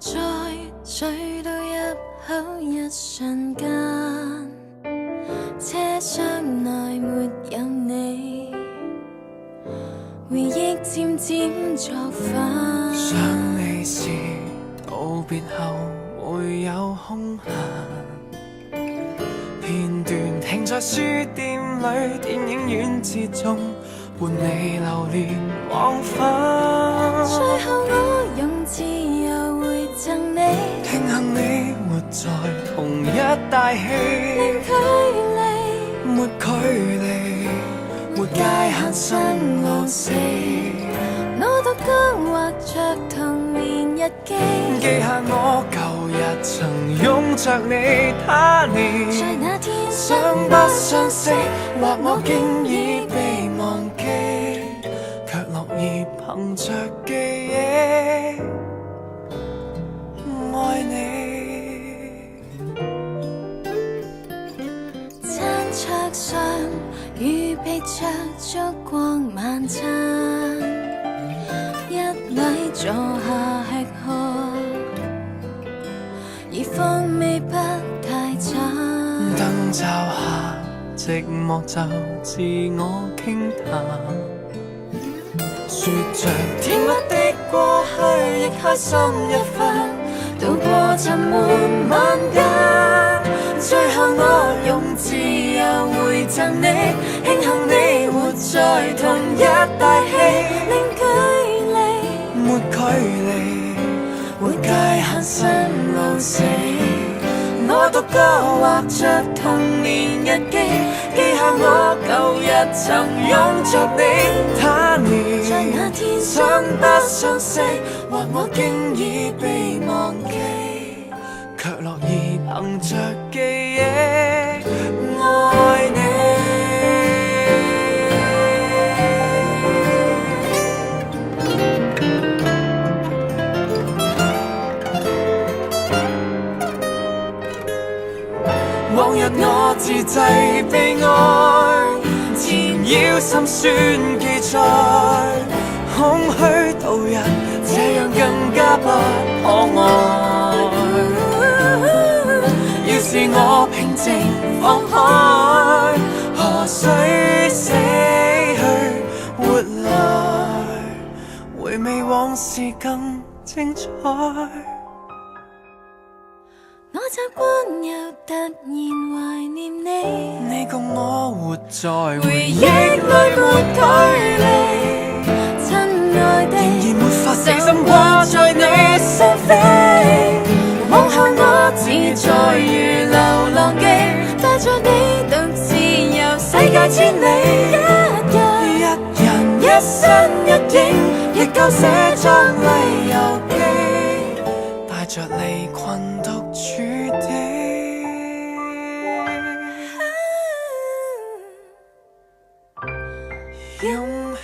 再醉到入口一瞬間，車廂內沒有你，回憶漸漸作反。想你時道別後會有空閒，片段停在書店裏，電影院之中，伴你流連忘返。最後我用自由回贈你，慶幸你活在同一大戲，零距離，沒距離，沒界限生老死。我獨個畫着童年日記，記下我舊日曾擁着你他年，在那天相不相識，或我經已被忘記，卻樂意憑着記憶愛你。餐桌上預備着燭光晚餐，一位坐下吃喝，而風味不太差。燈罩下寂寞就自我傾談，說着甜蜜的過去，亦開心一番，度過沉悶晚間，最後我用自由回贈你，慶幸你活在同一大戲，零距離，沒距離，沒界限生老死。我獨個畫着童年日記，記下我舊日曾擁着你他年，在那天相不相識，或我經已被忘記，卻樂意憑着記憶愛你。往日我自製悲哀，纏繞心酸記載，空虛度日，這樣更加不可愛。要是我平靜放開，何須死去活來，回味往事更精彩。我習慣又突然懷念你，你共我活在回憶裏沒距離，親愛的，然而沒法死心掛在你心扉。往後我自在如流浪記，帶着你獨自遊世界千里。一人一身一影，亦夠寫張麗遊記，帶着離群獨處的勇氣。